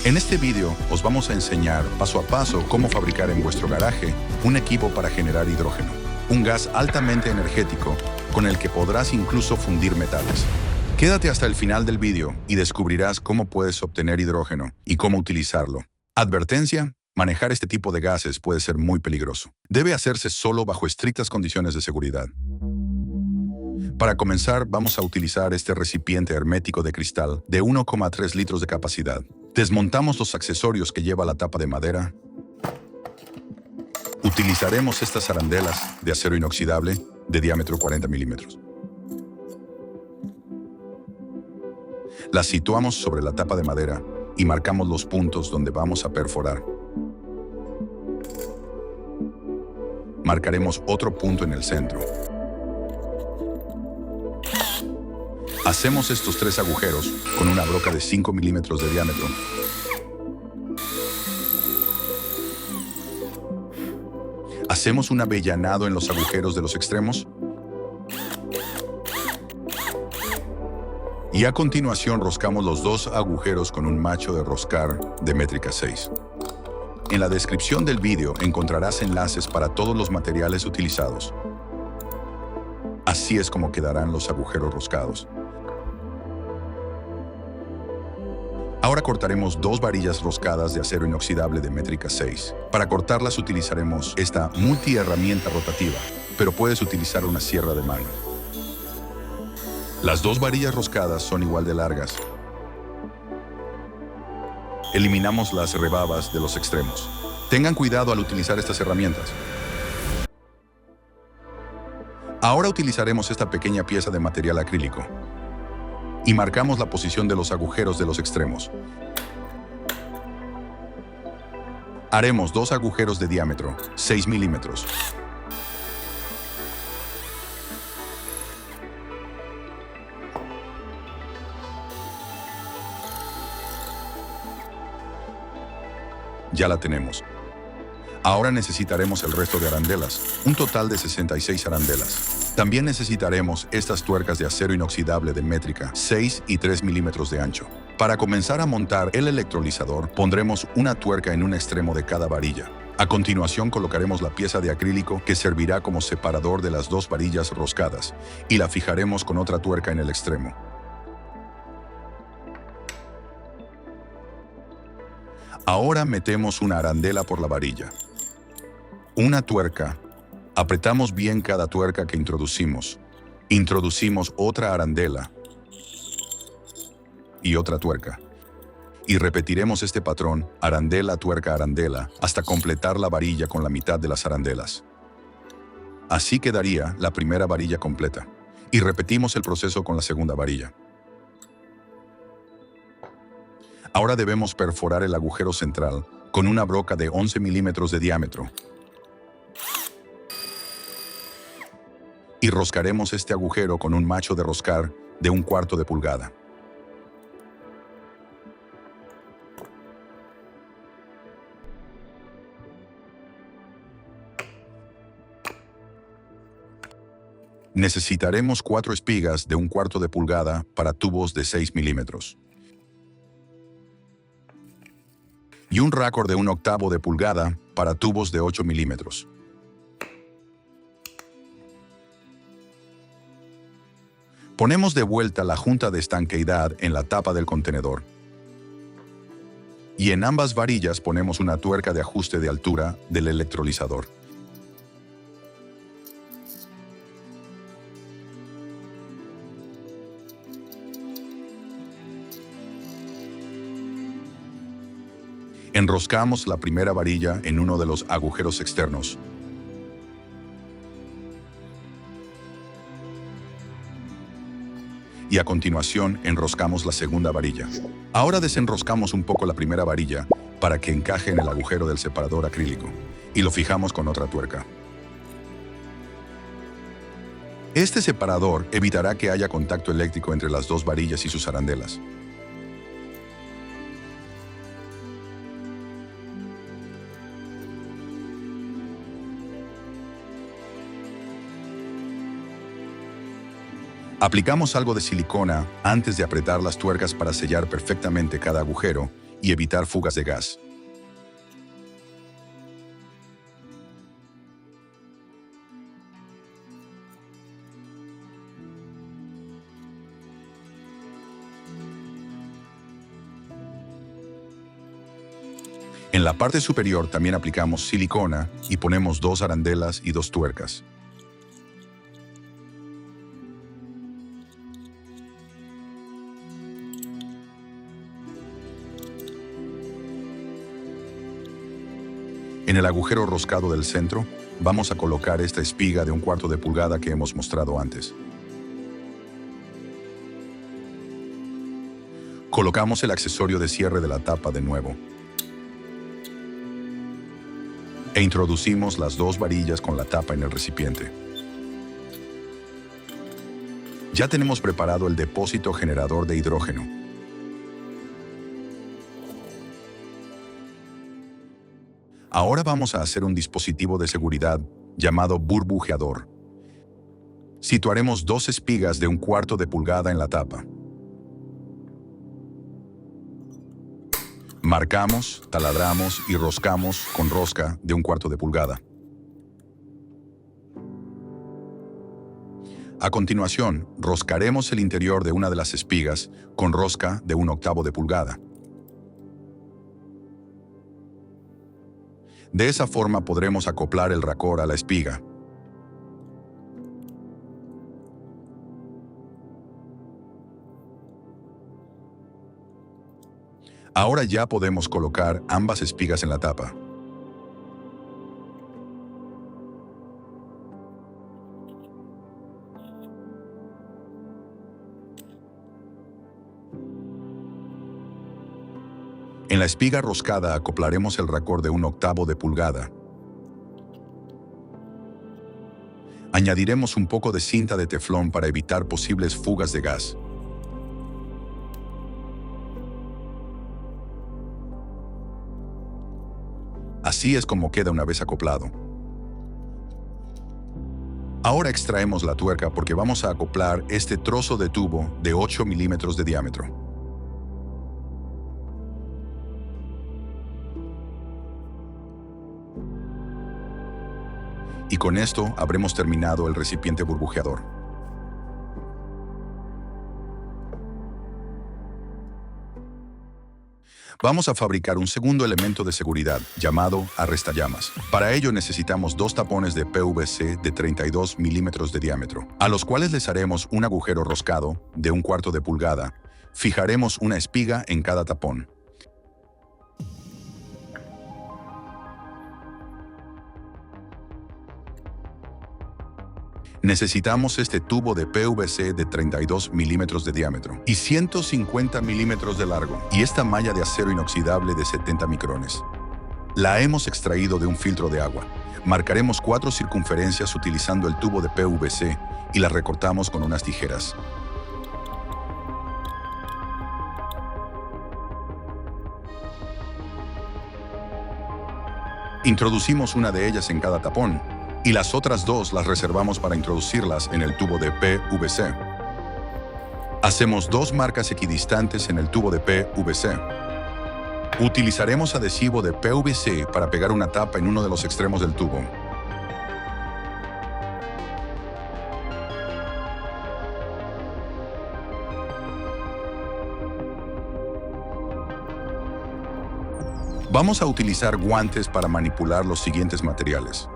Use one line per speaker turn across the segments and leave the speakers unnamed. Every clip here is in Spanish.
En este vídeo os vamos a enseñar paso a paso cómo fabricar en vuestro garaje un equipo para generar hidrógeno, un gas altamente energético con el que podrás incluso fundir metales. Quédate hasta el final del vídeo y descubrirás cómo puedes obtener hidrógeno y cómo utilizarlo. Advertencia: manejar este tipo de gases puede ser muy peligroso. Debe hacerse solo bajo estrictas condiciones de seguridad. Para comenzar, vamos a utilizar este recipiente hermético de cristal de 1,3 litros de capacidad. Desmontamos los accesorios que lleva la tapa de madera. Utilizaremos estas arandelas de acero inoxidable de diámetro 40 milímetros. Las situamos sobre la tapa de madera y marcamos los puntos donde vamos a perforar. Marcaremos otro punto en el centro. Hacemos estos 3 agujeros con una broca de 5 milímetros de diámetro. Hacemos un avellanado en los agujeros de los extremos. Y a continuación roscamos los 2 agujeros con un macho de roscar de métrica 6. En la descripción del vídeo encontrarás enlaces para todos los materiales utilizados. Así es como quedarán los agujeros roscados. Ahora cortaremos 2 varillas roscadas de acero inoxidable de métrica 6. Para cortarlas utilizaremos esta multiherramienta rotativa, pero puedes utilizar una sierra de mano. Las 2 varillas roscadas son igual de largas. Eliminamos las rebabas de los extremos. Tengan cuidado al utilizar estas herramientas. Ahora utilizaremos esta pequeña pieza de material acrílico y marcamos la posición de los agujeros de los extremos. Haremos 2 agujeros de diámetro, 6 milímetros. Ya la tenemos. Ahora necesitaremos el resto de arandelas, un total de 66 arandelas. También necesitaremos estas tuercas de acero inoxidable de métrica 6 y 3 milímetros de ancho. Para comenzar a montar el electrolizador, pondremos una tuerca en un extremo de cada varilla. A continuación colocaremos la pieza de acrílico que servirá como separador de las 2 varillas roscadas y la fijaremos con otra tuerca en el extremo. Ahora metemos una arandela por la varilla. Una tuerca. Apretamos bien cada tuerca que introducimos. Introducimos otra arandela y otra tuerca. Y repetiremos este patrón, arandela, tuerca, arandela, hasta completar la varilla con la mitad de las arandelas. Así quedaría la primera varilla completa. Y repetimos el proceso con la segunda varilla. Ahora debemos perforar el agujero central con una broca de 11 milímetros de diámetro. Y roscaremos este agujero con un macho de roscar de 1/4 de pulgada. Necesitaremos 4 espigas de 1/4 de pulgada para tubos de 6 milímetros. Y un racor de 1/8 de pulgada para tubos de 8 milímetros. Ponemos de vuelta la junta de estanqueidad en la tapa del contenedor. Y en ambas varillas ponemos una tuerca de ajuste de altura del electrolizador. Enroscamos la primera varilla en uno de los agujeros externos. Y a continuación enroscamos la segunda varilla. Ahora desenroscamos un poco la primera varilla para que encaje en el agujero del separador acrílico y lo fijamos con otra tuerca. Este separador evitará que haya contacto eléctrico entre las 2 varillas y sus arandelas. Aplicamos algo de silicona antes de apretar las tuercas para sellar perfectamente cada agujero y evitar fugas de gas. En la parte superior también aplicamos silicona y ponemos 2 arandelas y 2 tuercas. En el agujero roscado del centro, vamos a colocar esta espiga de 1/4 de pulgada que hemos mostrado antes. Colocamos el accesorio de cierre de la tapa de nuevo. E introducimos las 2 varillas con la tapa en el recipiente. Ya tenemos preparado el depósito generador de hidrógeno. Ahora vamos a hacer un dispositivo de seguridad llamado burbujeador. Situaremos 2 espigas de 1/4 de pulgada en la tapa. Marcamos, taladramos y roscamos con rosca de 1/4 de pulgada. A continuación, roscaremos el interior de una de las espigas con rosca de 1/8 de pulgada. De esa forma podremos acoplar el racor a la espiga. Ahora ya podemos colocar ambas espigas en la tapa. En la espiga roscada acoplaremos el racor de 1/8 de pulgada. Añadiremos un poco de cinta de teflón para evitar posibles fugas de gas. Así es como queda una vez acoplado. Ahora extraemos la tuerca porque vamos a acoplar este trozo de tubo de 8 milímetros de diámetro. Y con esto habremos terminado el recipiente burbujeador. Vamos a fabricar un segundo elemento de seguridad, llamado arrestallamas. Para ello necesitamos 2 tapones de PVC de 32 milímetros de diámetro, a los cuales les haremos un agujero roscado de 1/4 de pulgada. Fijaremos una espiga en cada tapón. Necesitamos este tubo de PVC de 32 milímetros de diámetro y 150 milímetros de largo, y esta malla de acero inoxidable de 70 micrones. La hemos extraído de un filtro de agua. Marcaremos 4 circunferencias utilizando el tubo de PVC y las recortamos con unas tijeras. Introducimos una de ellas en cada tapón, y las otras 2 las reservamos para introducirlas en el tubo de PVC. Hacemos 2 marcas equidistantes en el tubo de PVC. Utilizaremos adhesivo de PVC para pegar una tapa en uno de los extremos del tubo. Vamos a utilizar guantes para manipular los siguientes materiales.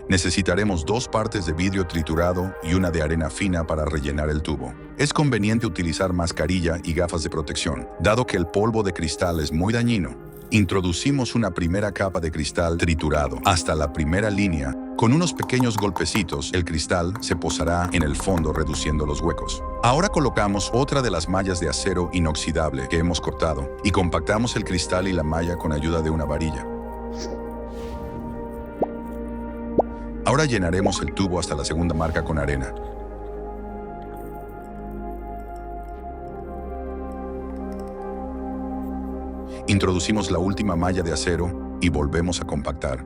Necesitaremos 2 partes de vidrio triturado y una de arena fina para rellenar el tubo. Es conveniente utilizar mascarilla y gafas de protección, dado que el polvo de cristal es muy dañino. Introducimos una primera capa de cristal triturado hasta la primera línea. Con unos pequeños golpecitos, el cristal se posará en el fondo reduciendo los huecos. Ahora colocamos otra de las mallas de acero inoxidable que hemos cortado y compactamos el cristal y la malla con ayuda de una varilla. Ahora llenaremos el tubo hasta la segunda marca con arena. Introducimos la última malla de acero y volvemos a compactar.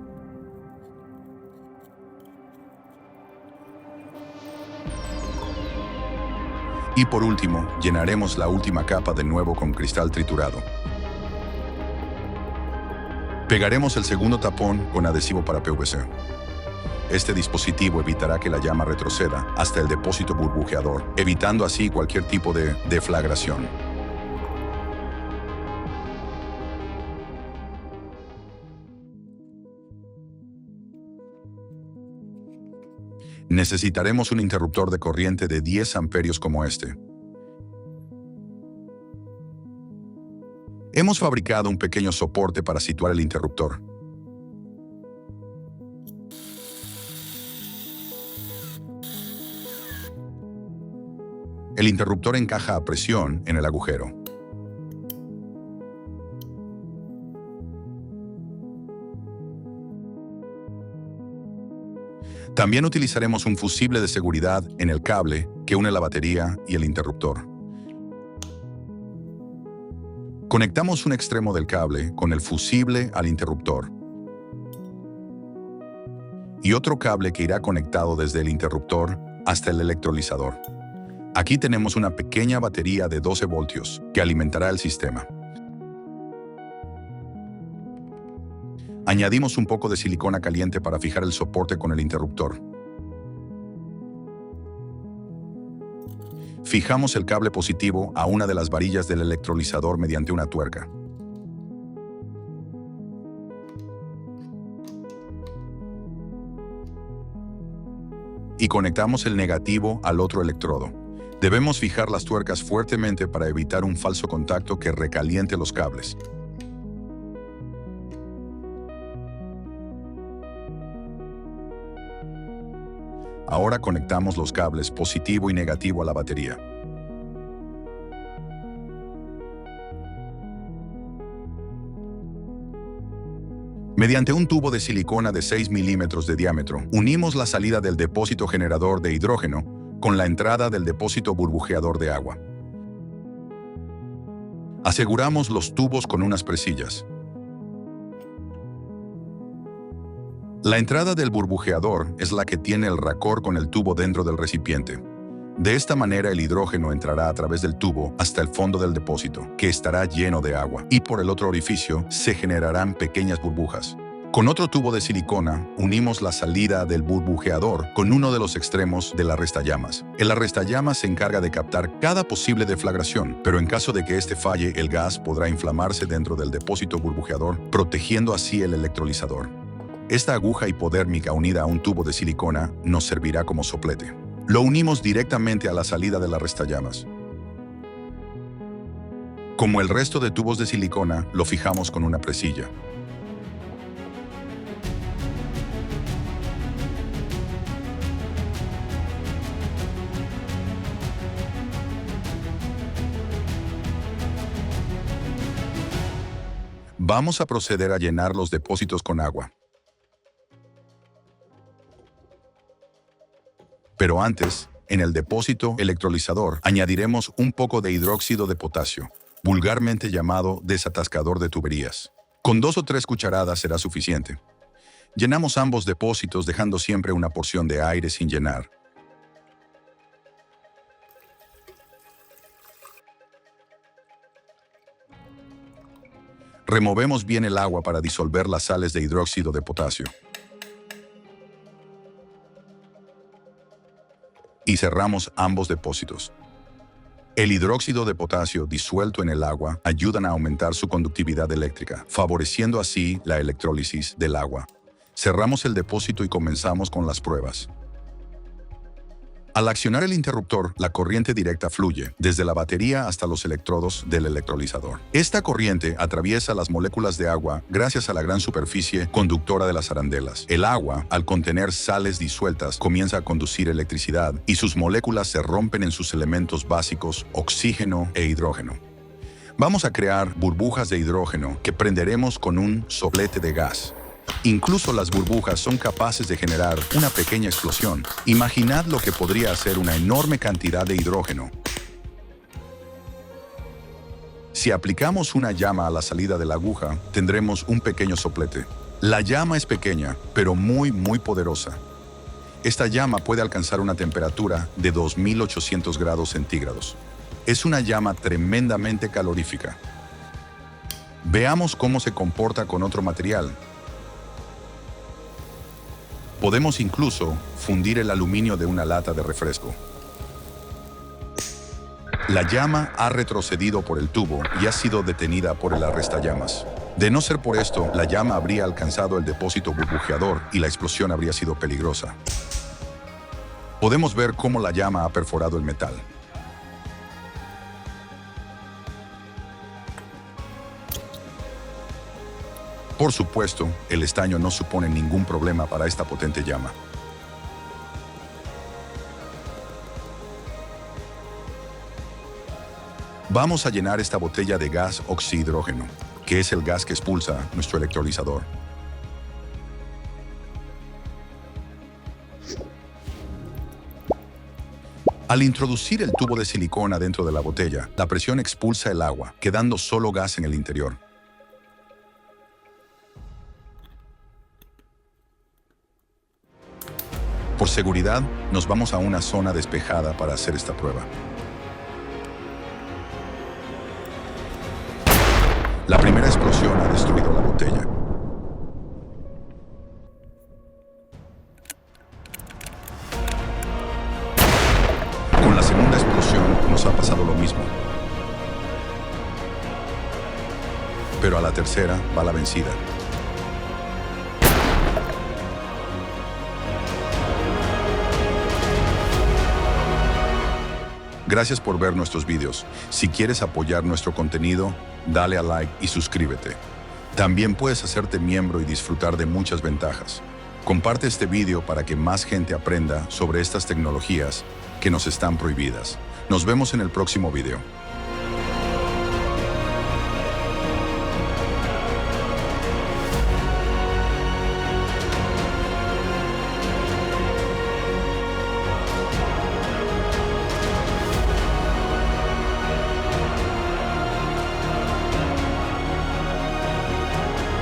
Y Y por último, llenaremos la última capa de nuevo con cristal triturado. Pegaremos el segundo tapón con adhesivo para PVC. Este dispositivo evitará que la llama retroceda hasta el depósito burbujeador, evitando así cualquier tipo de deflagración. Necesitaremos un interruptor de corriente de 10 amperios como este. Hemos fabricado un pequeño soporte para situar el interruptor. El interruptor encaja a presión en el agujero. También utilizaremos un fusible de seguridad en el cable que une la batería y el interruptor. Conectamos un extremo del cable con el fusible al interruptor y otro cable que irá conectado desde el interruptor hasta el electrolizador. Aquí tenemos una pequeña batería de 12 voltios que alimentará el sistema. Añadimos un poco de silicona caliente para fijar el soporte con el interruptor. Fijamos el cable positivo a una de las varillas del electrolizador mediante una tuerca. Y conectamos el negativo al otro electrodo. Debemos fijar las tuercas fuertemente para evitar un falso contacto que recaliente los cables. Ahora conectamos los cables positivo y negativo a la batería. Mediante un tubo de silicona de 6 milímetros de diámetro, unimos la salida del depósito generador de hidrógeno con la entrada del depósito burbujeador de agua. Aseguramos los tubos con unas presillas. La entrada del burbujeador es la que tiene el racor con el tubo dentro del recipiente. De esta manera el hidrógeno entrará a través del tubo hasta el fondo del depósito, que estará lleno de agua, y por el otro orificio se generarán pequeñas burbujas. Con otro tubo de silicona, unimos la salida del burbujeador con uno de los extremos del arrestallamas. El arrestallamas se encarga de captar cada posible deflagración, pero en caso de que este falle, el gas podrá inflamarse dentro del depósito burbujeador, protegiendo así el electrolizador. Esta aguja hipodérmica unida a un tubo de silicona nos servirá como soplete. Lo unimos directamente a la salida del arrestallamas. Como el resto de tubos de silicona, lo fijamos con una presilla. Vamos a proceder a llenar los depósitos con agua. Pero antes, en el depósito electrolizador, añadiremos un poco de hidróxido de potasio, vulgarmente llamado desatascador de tuberías. Con 2 o 3 cucharadas será suficiente. Llenamos ambos depósitos dejando siempre una porción de aire sin llenar. Removemos bien el agua para disolver las sales de hidróxido de potasio. Y cerramos ambos depósitos. El hidróxido de potasio disuelto en el agua ayudan a aumentar su conductividad eléctrica, favoreciendo así la electrólisis del agua. Cerramos el depósito y comenzamos con las pruebas. Al accionar el interruptor, la corriente directa fluye desde la batería hasta los electrodos del electrolizador. Esta corriente atraviesa las moléculas de agua gracias a la gran superficie conductora de las arandelas. El agua, al contener sales disueltas, comienza a conducir electricidad y sus moléculas se rompen en sus elementos básicos, oxígeno e hidrógeno. Vamos a crear burbujas de hidrógeno que prenderemos con un soplete de gas. Incluso las burbujas son capaces de generar una pequeña explosión. Imaginad lo que podría hacer una enorme cantidad de hidrógeno. Si aplicamos una llama a la salida de la aguja, tendremos un pequeño soplete. La llama es pequeña, pero muy poderosa. Esta llama puede alcanzar una temperatura de 2800 grados centígrados. Es una llama tremendamente calorífica. Veamos cómo se comporta con otro material. Podemos incluso fundir el aluminio de una lata de refresco. La llama ha retrocedido por el tubo y ha sido detenida por el arrestallamas. De no ser por esto, la llama habría alcanzado el depósito burbujeador y la explosión habría sido peligrosa. Podemos ver cómo la llama ha perforado el metal. Por supuesto, el estaño no supone ningún problema para esta potente llama. Vamos a llenar esta botella de gas oxihidrógeno, que es el gas que expulsa nuestro electrolizador. Al introducir el tubo de silicona dentro de la botella, la presión expulsa el agua, quedando solo gas en el interior. Por seguridad, nos vamos a una zona despejada para hacer esta prueba. La primera explosión ha destruido la botella. Con la segunda explosión nos ha pasado lo mismo. Pero a la tercera va la vencida. Gracias por ver nuestros vídeos. Si quieres apoyar nuestro contenido, dale a like y suscríbete. También puedes hacerte miembro y disfrutar de muchas ventajas. Comparte este video para que más gente aprenda sobre estas tecnologías que nos están prohibidas. Nos vemos en el próximo video.